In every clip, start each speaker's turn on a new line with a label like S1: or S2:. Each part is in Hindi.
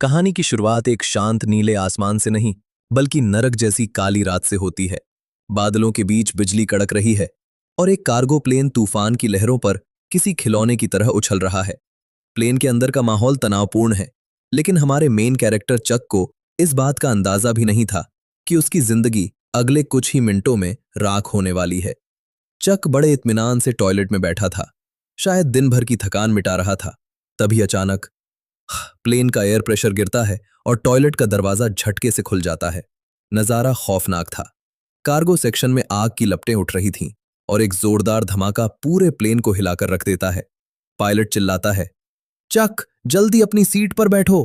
S1: कहानी की शुरुआत एक शांत नीले आसमान से नहीं, बल्कि नरक जैसी काली रात से होती है। बादलों के बीच बिजली कड़क रही है और एक कार्गो प्लेन तूफान की लहरों पर किसी खिलौने की तरह उछल रहा है। प्लेन के अंदर का माहौल तनावपूर्ण है, लेकिन हमारे मेन कैरेक्टर चक को इस बात का अंदाजा भी नहीं था कि उसकी जिंदगी अगले कुछ ही मिनटों में राख होने वाली है। चक बड़े इत्मीनान से टॉयलेट में बैठा था, शायद दिन भर की थकान मिटा रहा था। तभी अचानक प्लेन का एयर प्रेशर गिरता है और टॉयलेट का दरवाजा झटके से खुल जाता है। नजारा खौफनाक था। कार्गो सेक्शन में आग की लपटें उठ रही थीं और एक जोरदार धमाका पूरे प्लेन को हिलाकर रख देता है। पायलट चिल्लाता है, चक, जल्दी अपनी सीट पर बैठो।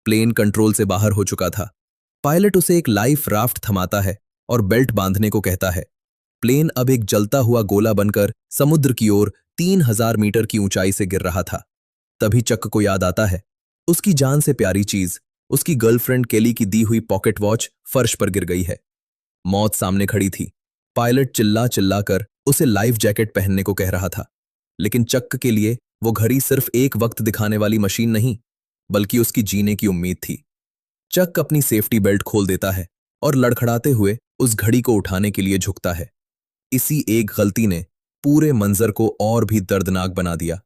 S1: प्लेन कंट्रोल से बाहर हो चुका था। पायलट उसे एक लाइफ राफ्ट थमाता है और बेल्ट बांधने को कहता है। प्लेन अब एक जलता हुआ गोला बनकर समुद्र की ओर 3000 मीटर की ऊंचाई से गिर रहा था। तभी चक को याद आता है, उसकी जान से प्यारी चीज, उसकी गर्लफ्रेंड केली की दी हुई पॉकेट वॉच फर्श पर गिर गई है। मौत सामने खड़ी थी। पायलट चिल्ला चिल्ला कर उसे लाइफ जैकेट पहनने को कह रहा था, लेकिन चक के लिए वो घड़ी सिर्फ एक वक्त दिखाने वाली मशीन नहीं, बल्कि उसकी जीने की उम्मीद थी। चक अपनी सेफ्टी बेल्ट खोल देता है और लड़खड़ाते हुए उस घड़ी को उठाने के लिए झुकता है। इसी एक गलती ने पूरे मंजर को और भी दर्दनाक बना दिया।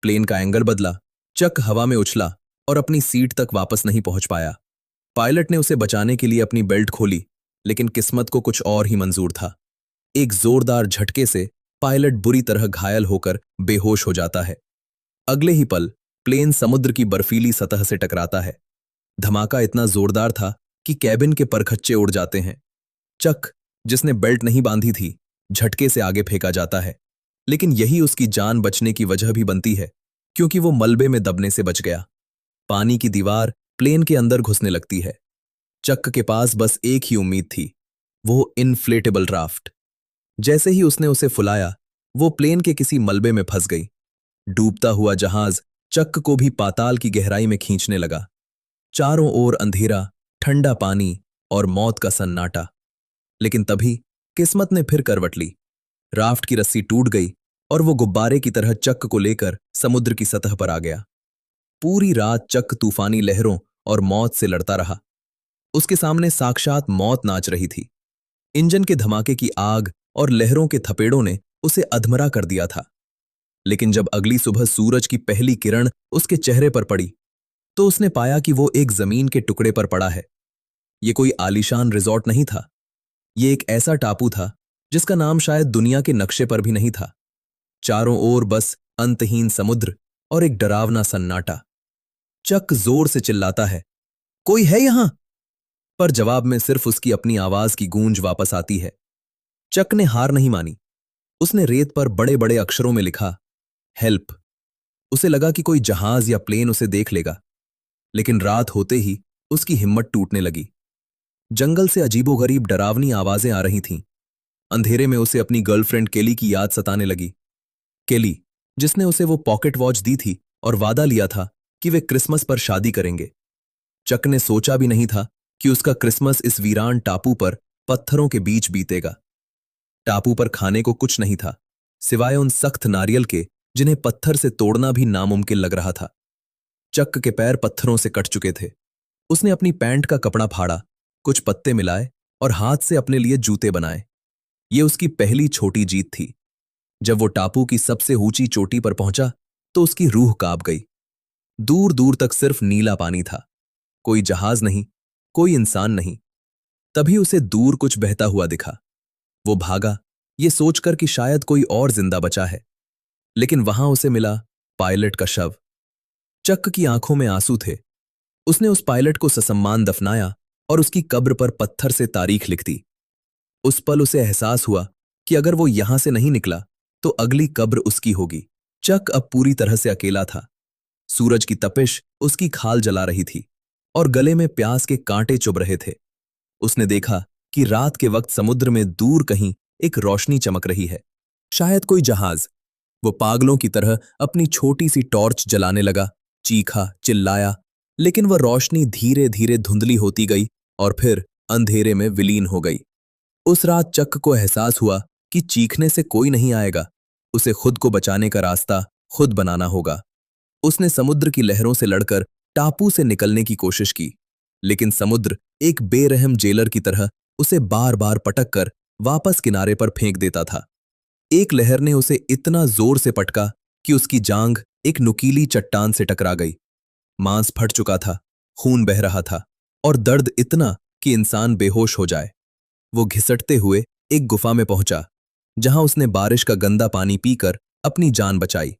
S1: प्लेन का एंगल बदला, चक हवा में उछला और अपनी सीट तक वापस नहीं पहुंच पाया। पायलट ने उसे बचाने के लिए अपनी बेल्ट खोली, लेकिन किस्मत को कुछ और ही मंजूर था। एक जोरदार झटके से पायलट बुरी तरह घायल होकर बेहोश हो जाता है। अगले ही पल प्लेन समुद्र की बर्फीली सतह से टकराता है। धमाका इतना जोरदार था कि कैबिन के परखच्चे उड़ जाते हैं। चक, जिसने बेल्ट नहीं बांधी थी, झटके से आगे फेंका जाता है, लेकिन यही उसकी जान बचने की वजह भी बनती है, क्योंकि वो मलबे में दबने से बच गया। पानी की दीवार प्लेन के अंदर घुसने लगती है। चक के पास बस एक ही उम्मीद थी, वो इन्फ्लेटेबल राफ्ट। जैसे ही उसने उसे फुलाया, वो प्लेन के किसी मलबे में फंस गई। डूबता हुआ जहाज चक को भी पाताल की गहराई में खींचने लगा। चारों ओर अंधेरा, ठंडा पानी और मौत का सन्नाटा। लेकिन तभी किस्मत ने फिर करवट ली। राफ्ट की रस्सी टूट गई और वो गुब्बारे की तरह चक को लेकर समुद्र की सतह पर आ गया। पूरी रात चक तूफानी लहरों और मौत से लड़ता रहा। उसके सामने साक्षात मौत नाच रही थी। इंजन के धमाके की आग और लहरों के थपेड़ों ने उसे अधमरा कर दिया था। लेकिन जब अगली सुबह सूरज की पहली किरण उसके चेहरे पर पड़ी, तो उसने पाया कि वो एक जमीन के टुकड़े पर पड़ा है। ये कोई आलीशान रिजॉर्ट नहीं था। ये एक ऐसा टापू था जिसका नाम शायद दुनिया के नक्शे पर भी नहीं था। चारों ओर बस अंतहीन समुद्र और एक डरावना सन्नाटा। चक जोर से चिल्लाता है, कोई है यहां? पर जवाब में सिर्फ उसकी अपनी आवाज की गूंज वापस आती है। चक ने हार नहीं मानी। उसने रेत पर बड़े बड़े अक्षरों में लिखा, हेल्प। उसे लगा कि कोई जहाज या प्लेन उसे देख लेगा, लेकिन रात होते ही उसकी हिम्मत टूटने लगी। जंगल से अजीबोगरीब डरावनी आवाजें आ रही थीं। अंधेरे में उसे अपनी गर्लफ्रेंड केली की याद सताने लगी। केली, जिसने उसे वो पॉकेट वॉच दी थी और वादा लिया था कि वे क्रिसमस पर शादी करेंगे। चक ने सोचा भी नहीं था कि उसका क्रिसमस इस वीरान टापू पर पत्थरों के बीच बीतेगा। टापू पर खाने को कुछ नहीं था, सिवाय उन सख्त नारियल के जिन्हें पत्थर से तोड़ना भी नामुमकिन लग रहा था। चक के पैर पत्थरों से कट चुके थे। उसने अपनी पैंट का कपड़ा फाड़ा, कुछ पत्ते मिलाए और हाथ से अपने लिए जूते बनाए। ये उसकी पहली छोटी जीत थी। जब वो टापू की सबसे ऊंची चोटी पर पहुंचा, तो उसकी रूह कांप गई। दूर दूर तक सिर्फ नीला पानी था। कोई जहाज नहीं, कोई इंसान नहीं। तभी उसे दूर कुछ बहता हुआ दिखा। वो भागा, ये सोचकर कि शायद कोई और जिंदा बचा है, लेकिन वहां उसे मिला पायलट का शव। चक की आंखों में आंसू थे। उसने उस पायलट को ससम्मान दफनाया और उसकी कब्र पर पत्थर से तारीख लिख दी। उस पल उसे एहसास हुआ कि अगर वो यहां से नहीं निकला, तो अगली कब्र उसकी होगी। चक अब पूरी तरह से अकेला था। सूरज की तपिश उसकी खाल जला रही थी और गले में प्यास के कांटे चुभ रहे थे। उसने देखा कि रात के वक्त समुद्र में दूर कहीं एक रोशनी चमक रही है, शायद कोई जहाज। वो पागलों की तरह अपनी छोटी सी टॉर्च जलाने लगा, चीखा, चिल्लाया, लेकिन वह रोशनी धीरे धीरे धुंधली होती गई और फिर अंधेरे में विलीन हो गई। उस रात चक को एहसास हुआ कि चीखने से कोई नहीं आएगा। उसे खुद को बचाने का रास्ता खुद बनाना होगा। उसने समुद्र की लहरों से लड़कर टापू से निकलने की कोशिश की, लेकिन समुद्र एक बेरहम जेलर की तरह उसे बार बार पटक कर वापस किनारे पर फेंक देता था। एक लहर ने उसे इतना जोर से पटका कि उसकी जांघ एक नुकीली चट्टान से टकरा गई। मांस फट चुका था, खून बह रहा था और दर्द इतना कि इंसान बेहोश हो जाए। वो घिसटते हुए एक गुफा में पहुंचा, जहां उसने बारिश का गंदा पानी पीकर अपनी जान बचाई।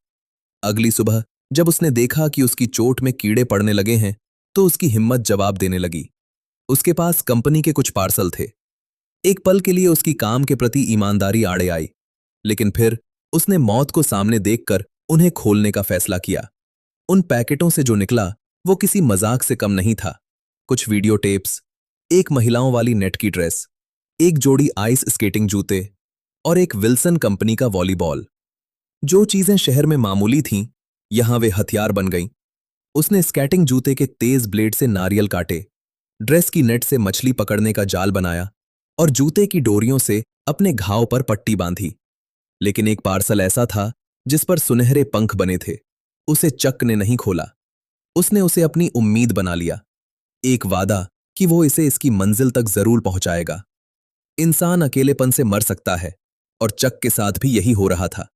S1: अगली सुबह जब उसने देखा कि उसकी चोट में कीड़े पड़ने लगे हैं, तो उसकी हिम्मत जवाब देने लगी। उसके पास कंपनी के कुछ पार्सल थे। एक पल के लिए उसकी काम के प्रति ईमानदारी आड़े आई, लेकिन फिर उसने मौत को सामने देखकर उन्हें खोलने का फैसला किया। उन पैकेटों से जो निकला वो किसी मजाक से कम नहीं था। कुछ वीडियो टेप्स, एक महिलाओं वाली नेट की ड्रेस, एक जोड़ी आइस स्केटिंग जूते और एक विल्सन कंपनी का वॉलीबॉल। जो चीजें शहर में मामूली थीं, यहां वे हथियार बन गईं। उसने स्केटिंग जूते के तेज ब्लेड से नारियल काटे, ड्रेस की नेट से मछली पकड़ने का जाल बनाया और जूते की डोरियों से अपने घाव पर पट्टी बांधी। लेकिन एक पार्सल ऐसा था जिस पर सुनहरे पंख बने थे। उसे चक ने नहीं खोला। उसने उसे अपनी उम्मीद बना लिया, एक वादा कि वो इसे इसकी मंजिल तक जरूर पहुंचाएगा। इंसान अकेलेपन से मर सकता है, और चक के साथ भी यही हो रहा था।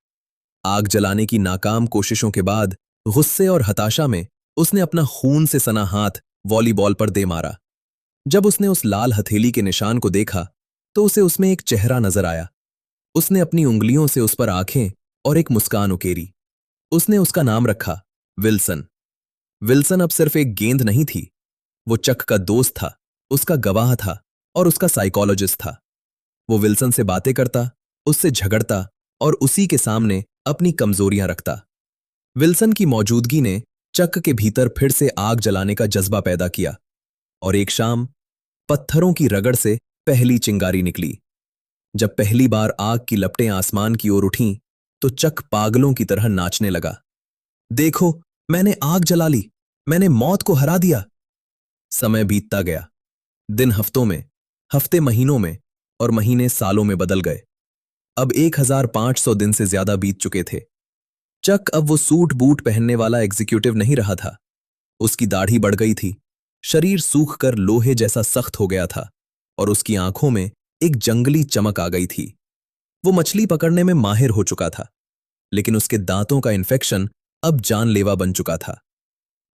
S1: आग जलाने की नाकाम कोशिशों के बाद गुस्से और हताशा में उसने अपना खून से सना हाथ वॉलीबॉल पर दे मारा। जब उसने उस लाल हथेली के निशान को देखा तो उसे उसमें एक चेहरा नजर आया। उसने अपनी उंगलियों से उस पर आंखें और एक मुस्कान उकेरी। उसने उसका नाम रखा, विल्सन। विल्सन अब सिर्फ एक गेंद नहीं थी, वो चक का दोस्त था, उसका गवाह था और उसका साइकोलॉजिस्ट था। वो विल्सन से बातें करता, उससे झगड़ता और उसी के सामने अपनी कमजोरियां रखता। विल्सन की मौजूदगी ने चक के भीतर फिर से आग जलाने का जज्बा पैदा किया, और एक शाम पत्थरों की रगड़ से पहली चिंगारी निकली। जब पहली बार आग की लपटें आसमान की ओर उठीं, तो चक पागलों की तरह नाचने लगा। देखो, मैंने आग जला ली, मैंने मौत को हरा दिया। समय बीतता गया। दिन हफ्तों में, हफ्ते महीनों में और महीने सालों में बदल गए। अब 1500 दिन से ज्यादा बीत चुके थे। चक अब वो सूट बूट पहनने वाला एग्जीक्यूटिव नहीं रहा था। उसकी दाढ़ी बढ़ गई थी, शरीर सूख कर लोहे जैसा सख्त हो गया था और उसकी आंखों में एक जंगली चमक आ गई थी। वो मछली पकड़ने में माहिर हो चुका था, लेकिन उसके दांतों का इन्फेक्शन अब जानलेवा बन चुका था।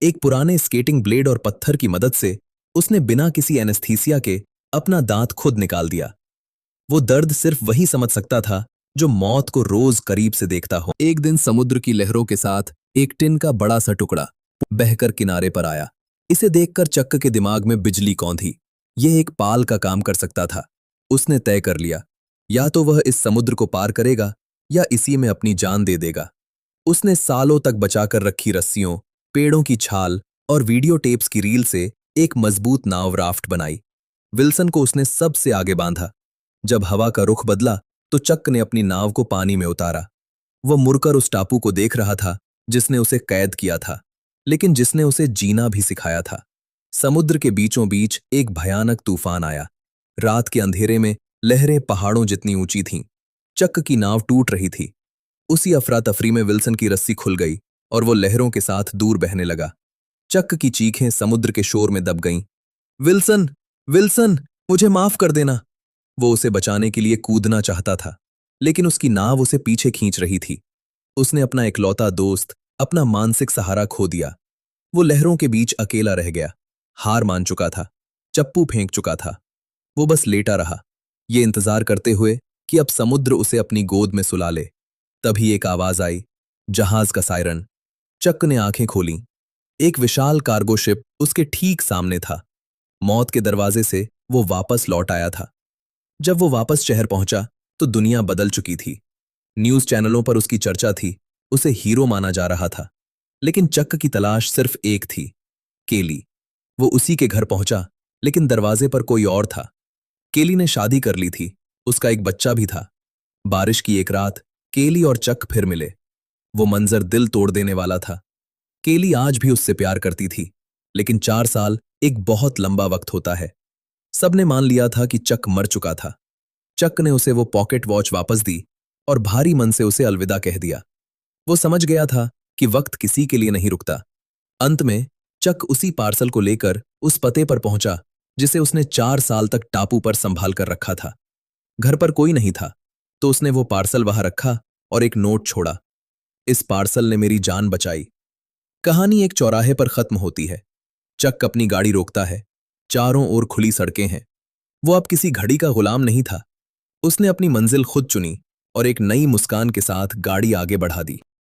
S1: एक पुराने स्केटिंग ब्लेड और पत्थर की मदद से उसने बिना किसी एनेस्थीसिया के अपना दांत खुद निकाल दिया। वो दर्द सिर्फ वही समझ सकता था जो मौत को रोज करीब से देखता हो। एक दिन समुद्र की लहरों के साथ एक टिन का बड़ा सा टुकड़ा बहकर किनारे पर आया। इसे देखकर चक के दिमाग में बिजली कौंधी। यह एक पाल का काम कर सकता था। उसने तय कर लिया, या तो वह इस समुद्र को पार करेगा या इसी में अपनी जान दे देगा। उसने सालों तक बचाकर रखी रस्सियों, पेड़ों की छाल और वीडियो टेप्स की रील से एक मजबूत नाव राफ्ट बनाई। विल्सन को उसने सबसे आगे बांधा। जब हवा का रुख बदला तो चक ने अपनी नाव को पानी में उतारा। वह मुड़कर उस टापू को देख रहा था जिसने उसे कैद किया था, लेकिन जिसने उसे जीना भी सिखाया था। समुद्र के बीचों बीच एक भयानक तूफान आया। रात के अंधेरे में लहरें पहाड़ों जितनी ऊंची थीं। चक की नाव टूट रही थी। उसी अफरा तफरी में विल्सन की रस्सी खुल गई और वो लहरों के साथ दूर बहने लगा। चक की चीखें समुद्र के शोर में दब गईं। विल्सन, विल्सन, मुझे माफ कर देना। वो उसे बचाने के लिए कूदना चाहता था, लेकिन उसकी नाव उसे पीछे खींच रही थी। उसने अपना इकलौता दोस्त, अपना मानसिक सहारा खो दिया। वो लहरों के बीच अकेला रह गया, हार मान चुका था, चप्पू फेंक चुका था। वो बस लेटा रहा, ये इंतजार करते हुए कि अब समुद्र उसे अपनी गोद में सुला ले। तभी एक आवाज आई, जहाज का सायरन। चक ने आंखें खोलीं। एक विशाल कार्गो शिप उसके ठीक सामने था। मौत के दरवाजे से वो वापस लौट आया था। जब वो वापस शहर पहुंचा तो दुनिया बदल चुकी थी। न्यूज चैनलों पर उसकी चर्चा थी, उसे हीरो माना जा रहा था। लेकिन चक की तलाश सिर्फ एक थी, केली। वो उसी के घर पहुंचा, लेकिन दरवाजे पर कोई और था। केली ने शादी कर ली थी, उसका एक बच्चा भी था। बारिश की एक रात केली और चक फिर मिले। वो मंजर दिल तोड़ देने वाला था। केली आज भी उससे प्यार करती थी, लेकिन 4 साल एक बहुत लंबा वक्त होता है। सबने मान लिया था कि चक मर चुका था। चक ने उसे वो पॉकेट वॉच वापस दी और भारी मन से उसे अलविदा कह दिया। वो समझ गया था कि वक्त किसी के लिए नहीं रुकता। अंत में चक उसी पार्सल को लेकर उस पते पर पहुंचा जिसे उसने 4 साल तक टापू पर संभाल कर रखा था। घर पर कोई नहीं था, तो उसने वो पार्सल वहां रखा और एक नोट छोड़ा। इस पार्सल ने मेरी जान बचाई। कहानी एक चौराहे पर खत्म होती है। चक अपनी गाड़ी रोकता है। चारों ओर खुली सड़कें हैं। वो अब किसी घड़ी का गुलाम नहीं था। उसने अपनी मंजिल खुद चुनी और एक नई मुस्कान के साथ गाड़ी आगे बढ़ा दी।